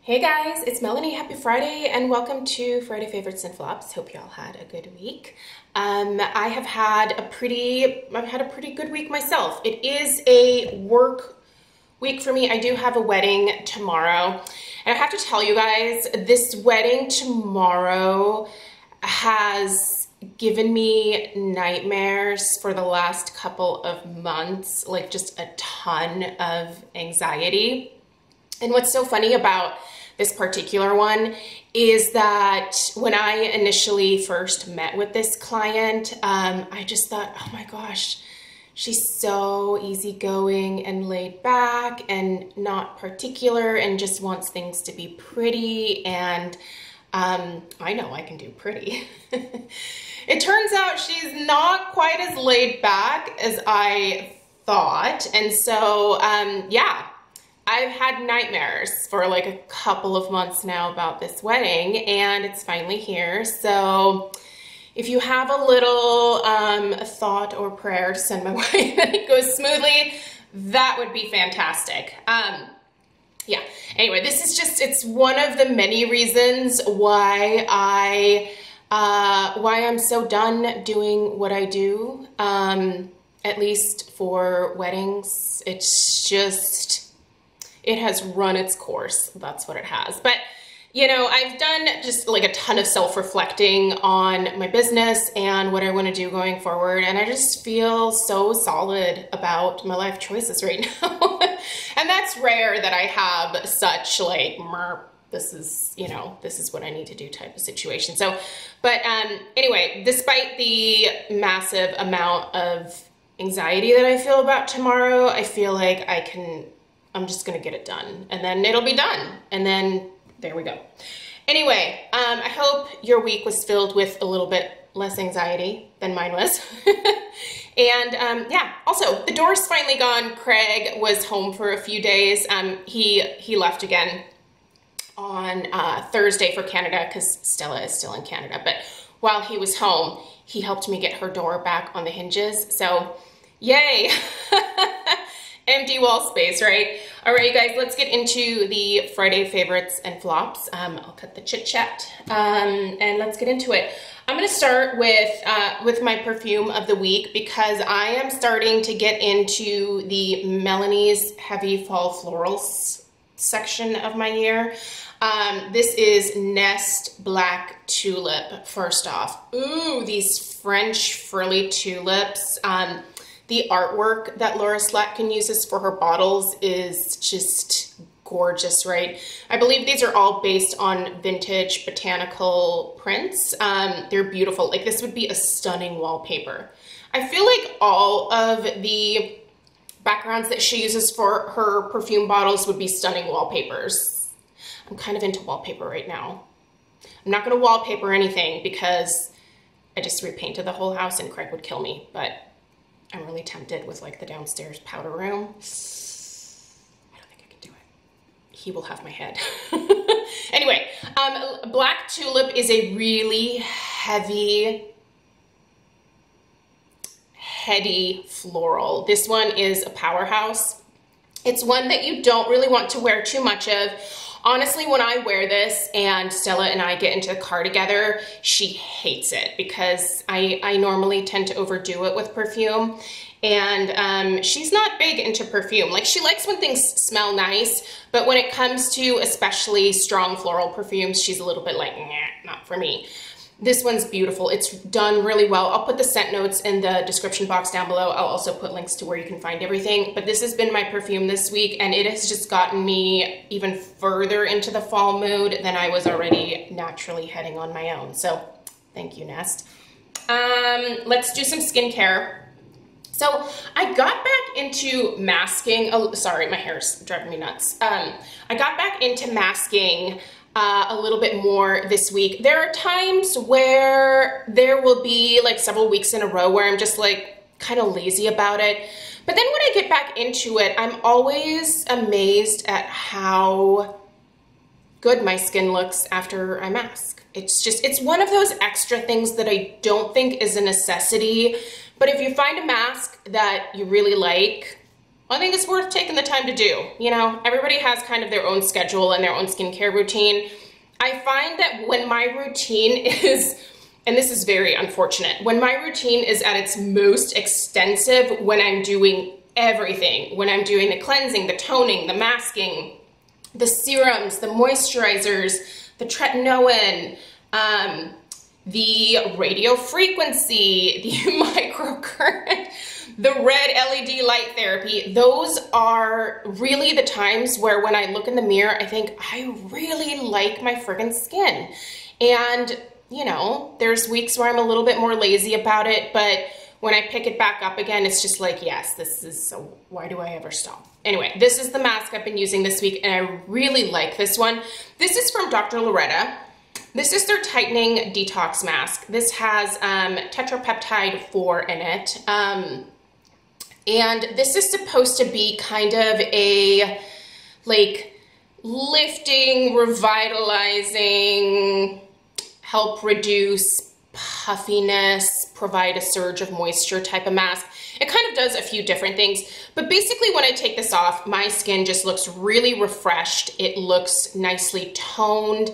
Hey guys, it's Melanie. Happy Friday and welcome to Friday Favorites and Flops. Hope y'all had a good week. I've had a pretty good week myself. It is a work week for me. I do have a wedding tomorrow. And I have to tell you guys, this wedding tomorrow has given me nightmares for the last couple of months, like just a ton of anxiety. And what's so funny about this particular one is that when I initially first met with this client, I just thought, oh my gosh, she's so easygoing and laid back and not particular and just wants things to be pretty. And I know I can do pretty. It turns out she's not quite as laid back as I thought. And so, yeah. I've had nightmares for like a couple of months now about this wedding, and it's finally here. So if you have a little thought or prayer to send my way that it goes smoothly, that would be fantastic. Yeah, anyway, this is just, it's one of the many reasons why I'm so done doing what I do, at least for weddings. It's just, it has run its course. That's what it has. But, you know, I've done just like a ton of self-reflecting on my business and what I want to do going forward. And I just feel so solid about my life choices right now. And that's rare that I have such like, this is, you know, this is what I need to do type of situation. So, but anyway, despite the massive amount of anxiety that I feel about tomorrow, I feel like I'm just gonna get it done and then it'll be done. And then there we go. Anyway, I hope your week was filled with a little bit less anxiety than mine was. And yeah, also the door's finally gone. Craig was home for a few days. He left again on Thursday for Canada because Stella is still in Canada. But while he was home, he helped me get her door back on the hinges. So yay. Empty wall space, right? All right, you guys, let's get into the Friday favorites and flops. I'll cut the chit chat and let's get into it. I'm gonna start with my perfume of the week because I am starting to get into the Melanie's Heavy Fall Florals section of my year. This is Nest Black Tulip, first off. Ooh, these French frilly tulips. The artwork that Laktin uses for her bottles is just gorgeous, right? I believe these are all based on vintage botanical prints. They're beautiful. Like this would be a stunning wallpaper. I feel like all of the backgrounds that she uses for her perfume bottles would be stunning wallpapers. I'm kind of into wallpaper right now. I'm not gonna wallpaper anything because I just repainted the whole house and Craig would kill me, but I'm really tempted with like the downstairs powder room. I don't think I can do it. He will have my head. Anyway, Black Tulip is a really heavy, heady floral. This one is a powerhouse. It's one that you don't really want to wear too much of. Honestly, when I wear this and Stella and I get into the car together, she hates it because I normally tend to overdo it with perfume. And she's not big into perfume. Like she likes when things smell nice, but when it comes to especially strong floral perfumes, she's a little bit like, nah, not for me. This one's beautiful. It's done really well. I'll put the scent notes in the description box down below. I'll also put links to where you can find everything. But this has been my perfume this week, and it has just gotten me even further into the fall mood than I was already naturally heading on my own. So thank you, Nest. Let's do some skincare. So I got back into masking. Oh, sorry, my hair's driving me nuts. I got back into masking a little bit more this week. There are times where there will be like several weeks in a row where I'm just like kind of lazy about it. But then when I get back into it, I'm always amazed at how good my skin looks after I mask. It's just, it's one of those extra things that I don't think is a necessity. But if you find a mask that you really like, I think it's worth taking the time to do. You know, everybody has kind of their own schedule and their own skincare routine. I find that when my routine is, and this is very unfortunate, when my routine is at its most extensive, when I'm doing everything, when I'm doing the cleansing, the toning, the masking, the serums, the moisturizers, the tretinoin, the radio frequency, the microcurrent, the red LED light therapy, those are really the times where when I look in the mirror, I think I really like my friggin' skin. And, you know, there's weeks where I'm a little bit more lazy about it, but when I pick it back up again, it's just like, yes, this is so, why do I ever stop? Anyway, this is the mask I've been using this week, and I really like this one. This is from Dr. Loretta. This is their tightening detox mask. This has tetrapeptide 4 in it. And this is supposed to be kind of a, like, lifting, revitalizing, help reduce puffiness, provide a surge of moisture type of mask. It kind of does a few different things, but basically when I take this off, my skin just looks really refreshed. It looks nicely toned.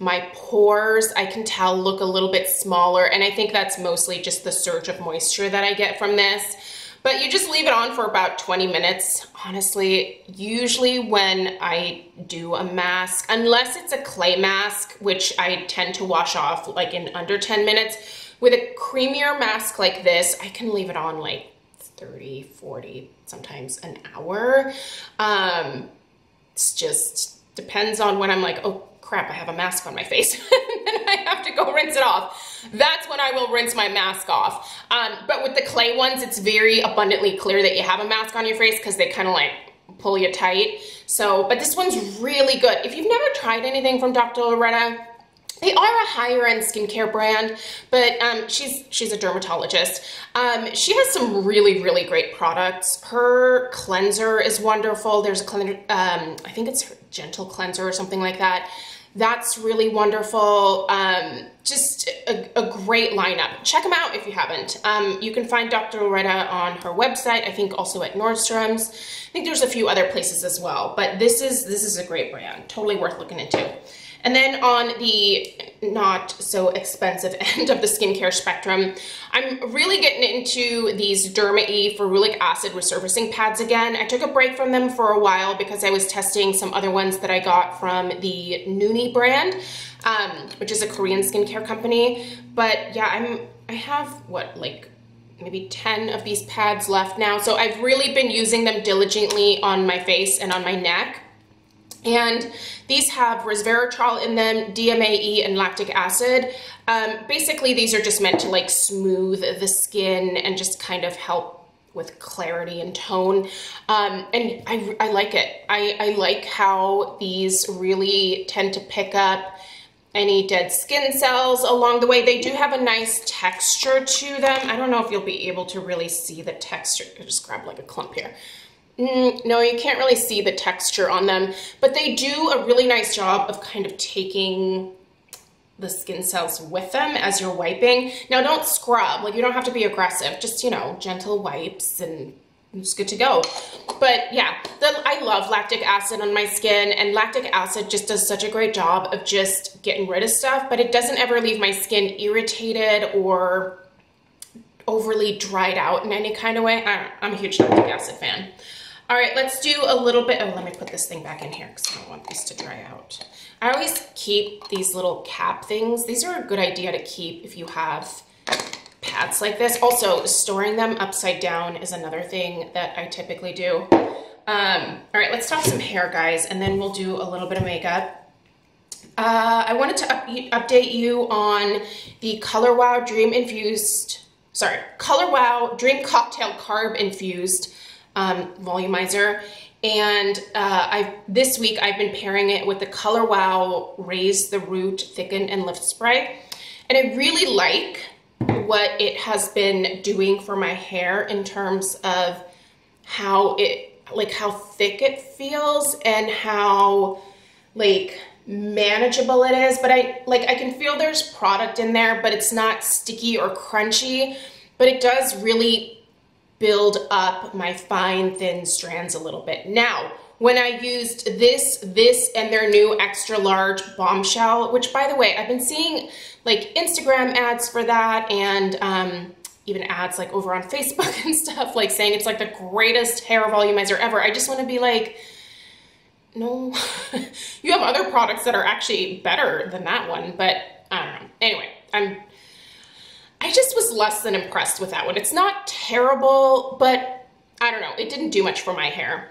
My pores, I can tell, look a little bit smaller, and I think that's mostly just the surge of moisture that I get from this. But you just leave it on for about 20 minutes. Honestly, usually when I do a mask, unless it's a clay mask, which I tend to wash off like in under 10 minutes, with a creamier mask like this, I can leave it on like 30, 40, sometimes an hour. It's just depends on when I'm like, oh crap, I have a mask on my face. And then I have to go rinse it off. That's when I will rinse my mask off. But with the clay ones, it's very abundantly clear that you have a mask on your face because they kind of like pull you tight. So, but this one's really good. If you've never tried anything from Dr. Loretta, they are a higher end skincare brand, but she's a dermatologist. She has some really, really great products. Her cleanser is wonderful. There's a cleanser, I think it's her gentle cleanser or something like that. That's really wonderful. Just a great lineup. Check them out if you haven't. You can find Dr. Loretta on her website. I think also at Nordstrom's. I think there's a few other places as well, but this is a great brand. Totally worth looking into. And then on the not so expensive end of the skincare spectrum, I'm really getting into these Derma Ferulic Acid resurfacing pads again. I took a break from them for a while because I was testing some other ones that I got from the Nuni brand, which is a Korean skincare company. But yeah, I have what, like maybe 10 of these pads left now. So I've really been using them diligently on my face and on my neck. And these have resveratrol in them, DMAE, and lactic acid. Basically, these are just meant to like smooth the skin and just kind of help with clarity and tone. And I like it. I like how these really tend to pick up any dead skin cells along the way. They do have a nice texture to them. I don't know if you'll be able to really see the texture. I'll just grab like a clump here. No, you can't really see the texture on them, but they do a really nice job of kind of taking the skin cells with them as you're wiping. Now, don't scrub, like you don't have to be aggressive, just, you know, gentle wipes and it's good to go. But yeah, I love lactic acid on my skin, and lactic acid just does such a great job of just getting rid of stuff, but it doesn't ever leave my skin irritated or overly dried out in any kind of way. I'm a huge lactic acid fan. All right, let's do a little bit, oh, let me put this thing back in here because I don't want these to dry out. I always keep these little cap things. These are a good idea to keep if you have pads like this. Also, storing them upside down is another thing that I typically do. All right, let's talk some hair, guys, and then we'll do a little bit of makeup. I wanted to update you on the Color Wow Dream Cocktail Carb Infused volumizer, and this week I've been pairing it with the Color Wow Raise the Root Thicken and Lift Spray, and I really like what it has been doing for my hair in terms of how thick it feels and how like manageable it is. But I can feel there's product in there, but it's not sticky or crunchy, but it does really build up my fine, thin strands a little bit. Now, when I used this and their new extra large bombshell, which by the way, I've been seeing like Instagram ads for that and even ads like over on Facebook and stuff, like saying it's like the greatest hair volumizer ever. I just want to be like, no, you have other products that are actually better than that one, but I don't know. Anyway, I just was less than impressed with that one. It's not terrible, but I don't know. It didn't do much for my hair.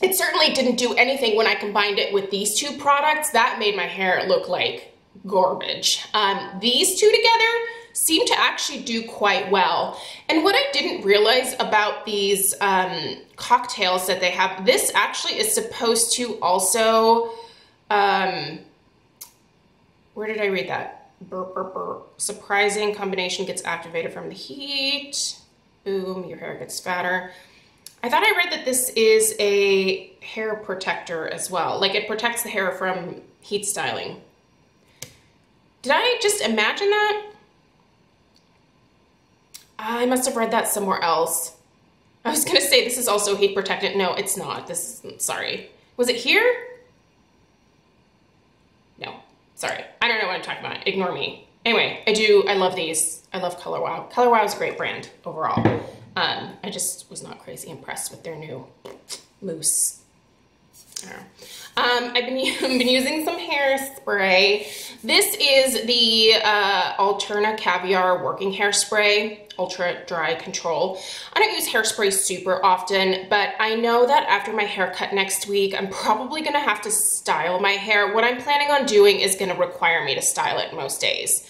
It certainly didn't do anything when I combined it with these two products. That made my hair look like garbage. These two together seem to actually do quite well. And what I didn't realize about these cocktails that they have, this actually is supposed to also, where did I read that? Burp, burp, burp. Surprising combination gets activated from the heat. Boom, your hair gets fatter. I thought I read that this is a hair protector as well. Like it protects the hair from heat styling. Did I just imagine that? I must have read that somewhere else. I was gonna say this is also heat protectant. No, it's not. This is, sorry. Was it here? No, sorry. I don't know what I'm talking about. Ignore me. Anyway, I love these. I love Color Wow. Color Wow is a great brand overall. I just was not crazy impressed with their new mousse. I don't know. I've been using some hairspray. This is the Alterna Caviar Working Hairspray, Ultra Dry Control. I don't use hairspray super often, but I know that after my haircut next week, I'm probably gonna have to style my hair. What I'm planning on doing is gonna require me to style it most days.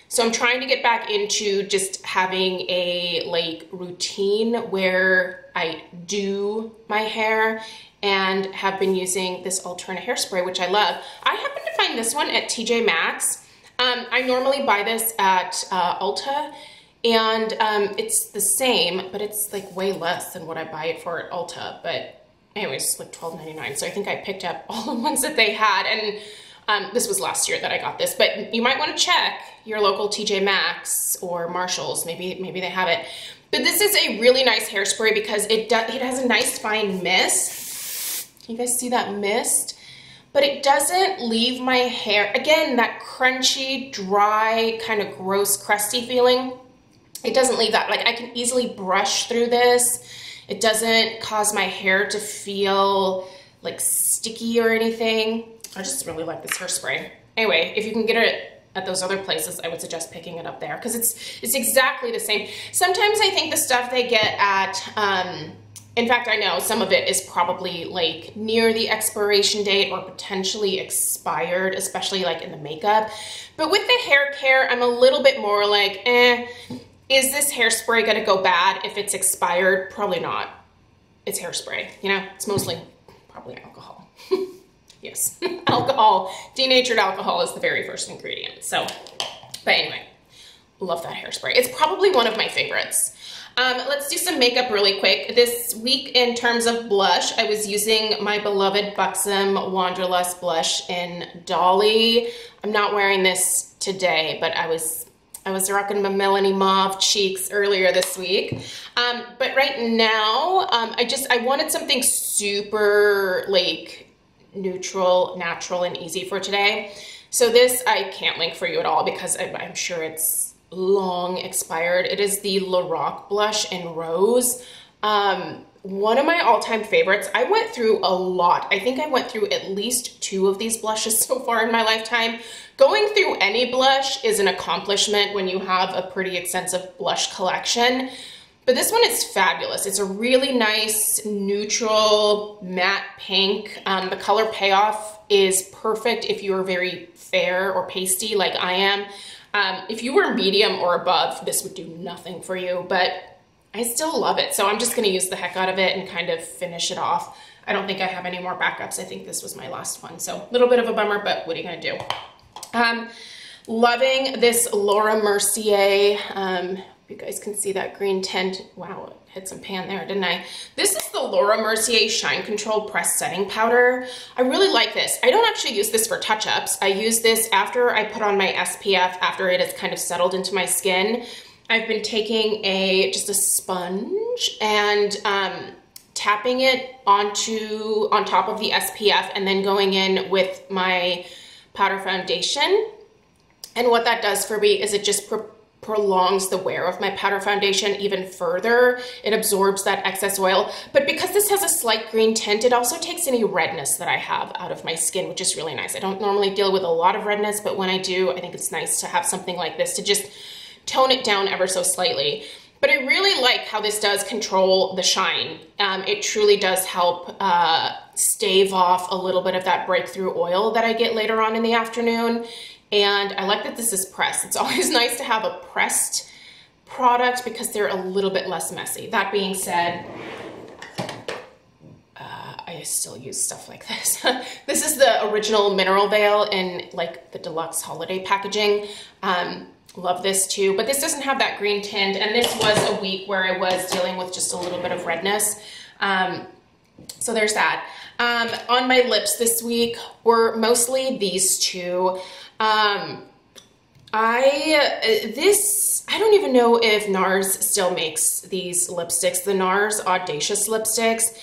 So I'm trying to get back into just having a like routine where I do my hair and have been using this Alterna hairspray, which I love. I happen to find this one at TJ Maxx. I normally buy this at Ulta and it's the same, but it's like way less than what I buy it for at Ulta. But anyways, it's like $12.99. So I think I picked up all the ones that they had, and this was last year that I got this, but you might want to check your local TJ Maxx or Marshalls. Maybe they have it. But this is a really nice hairspray because it has a nice fine mist. Can you guys see that mist? But it doesn't leave my hair, again, that crunchy, dry, kind of gross, crusty feeling. It doesn't leave that. Like I can easily brush through this. It doesn't cause my hair to feel like sticky or anything. I just really like this hairspray. Anyway, if you can get it at those other places, I would suggest picking it up there because it's exactly the same. Sometimes I think the stuff they get at, in fact, I know some of it is probably like near the expiration date or potentially expired, especially like in the makeup. But with the hair care, I'm a little bit more like, is this hairspray gonna go bad if it's expired? Probably not. It's hairspray, you know? It's mostly probably alcohol. Yes, alcohol, denatured alcohol is the very first ingredient. So, but anyway, love that hairspray. It's probably one of my favorites. Let's do some makeup really quick. This week in terms of blush, I was using my beloved Buxom Wanderlust blush in Dolly. I'm not wearing this today, but I was rocking my Melanie Mauve cheeks earlier this week. But right now, I wanted something super like neutral, natural, and easy for today. So this I can't link for you at all because I'm sure it's long expired. It is the LORAC Blush Rose. One of my all-time favorites. I went through a lot. I think I went through at least 2 of these blushes so far in my lifetime. Going through any blush is an accomplishment when you have a pretty extensive blush collection. But this one is fabulous. It's a really nice, neutral, matte pink. The color payoff is perfect if you're very fair or pasty like I am. If you were medium or above, this would do nothing for you, but I still love it. So I'm just gonna use the heck out of it and kind of finish it off. I don't think I have any more backups. I think this was my last one. So a little bit of a bummer, but what are you gonna do? Loving this Laura Mercier. You guys can see that green tint. Wow, it hit some pan there, didn't I? This is the Laura Mercier Shine Control Press Setting Powder. I really like this. I don't actually use this for touch-ups. I use this after I put on my SPF, after it has kind of settled into my skin. I've been taking just a sponge and tapping it on top of the SPF and then going in with my powder foundation. And what that does for me is it just prolongs the wear of my powder foundation even further. It absorbs that excess oil. But because this has a slight green tint, it also takes any redness that I have out of my skin, which is really nice. I don't normally deal with a lot of redness, but when I do, I think it's nice to have something like this to just tone it down ever so slightly. But I really like how this does control the shine. It truly does help stave off a little bit of that breakthrough oil that I get later on in the afternoon. And I like that this is pressed. It's always nice to have a pressed product because they're a little bit less messy. That being said, I still use stuff like this. This is the original mineral veil in like the deluxe holiday packaging. Love this too, but this doesn't have that green tint, and this was a week where I was dealing with just a little bit of redness. So there's that. On my lips this week were mostly these two. I don't even know if NARS still makes these lipsticks, the NARS Audacious lipsticks.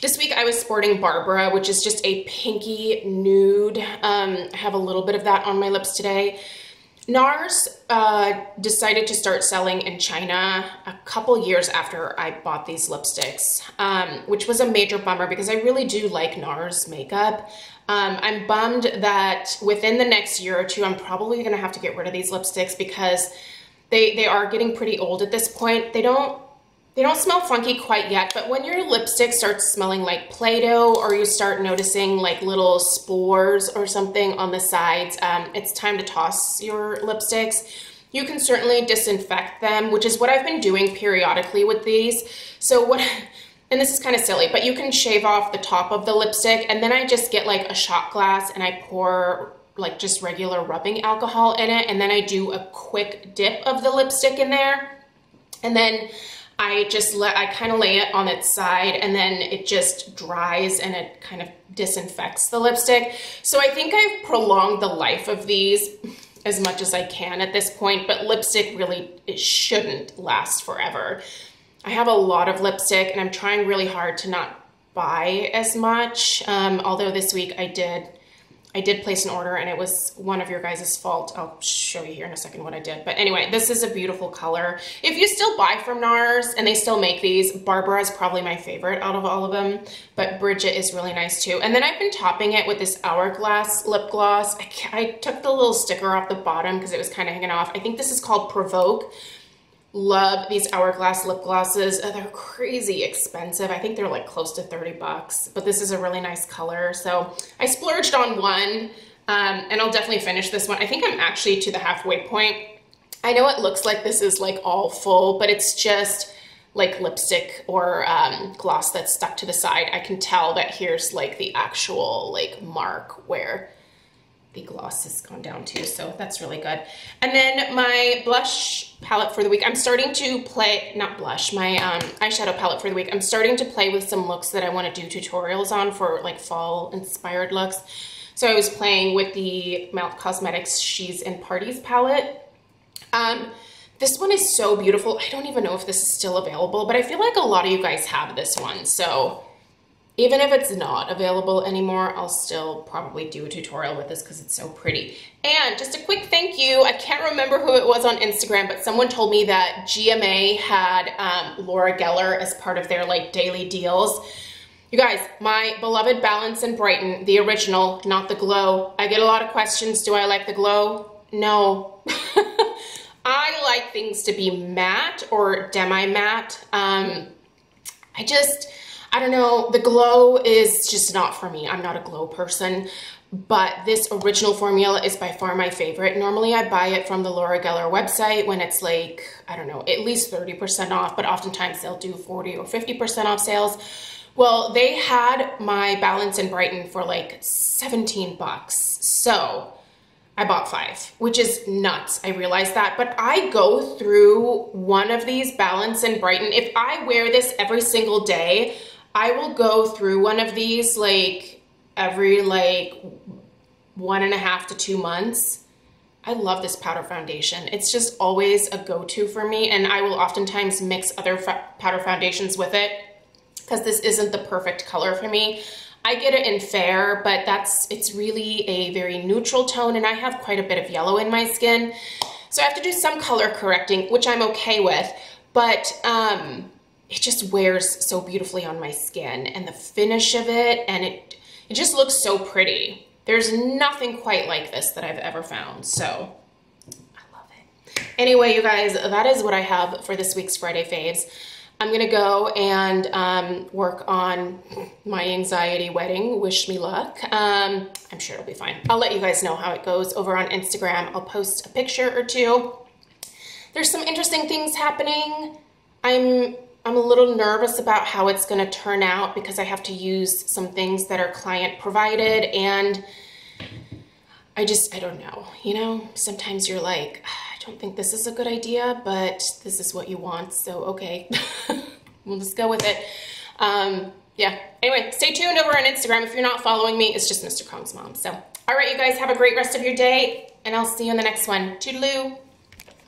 This week I was sporting Barbara, which is just a pinky nude. I have a little bit of that on my lips today. NARS decided to start selling in China a couple years after I bought these lipsticks, which was a major bummer because I really do like NARS makeup. I'm bummed that within the next year or two, I'm probably going to have to get rid of these lipsticks because they are getting pretty old at this point. They don't smell funky quite yet, but when your lipstick starts smelling like Play-Doh or you start noticing like little spores or something on the sides, it's time to toss your lipsticks. You can certainly disinfect them, which is what I've been doing periodically with these. So and this is kind of silly, but you can shave off the top of the lipstick and then I just get like a shot glass and I pour like just regular rubbing alcohol in it, and then I do a quick dip of the lipstick in there, and then I kind of lay it on its side, and then it just dries and it kind of disinfects the lipstick. So I think I've prolonged the life of these as much as I can at this point, but lipstick really, it shouldn't last forever. I have a lot of lipstick and I'm trying really hard to not buy as much. Although this week I did place an order and it was one of your guys' fault. I'll show you here in a second what I did. But anyway, this is a beautiful color. If you still buy from NARS and they still make these, Barbara is probably my favorite out of all of them, but Bridget is really nice too. And then I've been topping it with this Hourglass lip gloss. I took the little sticker off the bottom because it was kind of hanging off. I think this is called Provoke. Love these Hourglass lip glosses. They're crazy expensive. I think they're like close to 30 bucks, but this is a really nice color. So I splurged on one, and I'll definitely finish this one. I think I'm actually to the halfway point. I know it looks like this is like all full, but it's just like lipstick or gloss that's stuck to the side. I can tell that here's like the actual like mark where the gloss has gone down to, so that's really good. And then my blush palette for the week, I'm starting to play, not blush, my eyeshadow palette for the week, I'm starting to play with some looks that I want to do tutorials on for like fall inspired looks. So I was playing with the Mouth Cosmetics She's in Parties palette. This one is so beautiful. I don't even know if this is still available, but I feel like a lot of you guys have this one, so even if it's not available anymore, I'll still probably do a tutorial with this because it's so pretty. And just a quick thank you. I can't remember who it was on Instagram, but someone told me that GMA had Laura Geller as part of their like daily deals. You guys, my beloved Balance and Brighten, the original, not the glow. I get a lot of questions. Do I like the glow? No. I like things to be matte or demi-matte. I don't know, the glow is just not for me. I'm not a glow person, but this original formula is by far my favorite. Normally I buy it from the Laura Geller website when it's like, I don't know, at least 30% off, but oftentimes they'll do 40 or 50% off sales. Well, they had my Balance and Brighten for like 17 bucks. So I bought 5, which is nuts. I realize that, but I go through one of these Balance and Brighten. If I wear this every single day, I will go through one of these like every like 1.5 to 2 months. I love this powder foundation. It's just always a go-to for me, and I will oftentimes mix other powder foundations with it because this isn't the perfect color for me. I get it in fair, but it's really a very neutral tone, and I have quite a bit of yellow in my skin. So I have to do some color correcting, which I'm okay with, but it just wears so beautifully on my skin, and the finish of it, and it just looks so pretty. There's nothing quite like this that I've ever found, so I love it. Anyway, you guys, that is what I have for this week's Friday Faves. I'm gonna go and work on my anxiety wedding. Wish me luck. I'm sure it'll be fine. I'll let you guys know how it goes over on Instagram. I'll post a picture or two. There's some interesting things happening. I'm a little nervous about how it's gonna turn out because I have to use some things that are client provided, and I don't know, you know? Sometimes you're like, I don't think this is a good idea, but this is what you want, so okay. We'll just go with it. Yeah, anyway, stay tuned over on Instagram. If you're not following me, it's just MrKongsMom. So, all right, you guys, have a great rest of your day, and I'll see you in the next one. Toodaloo.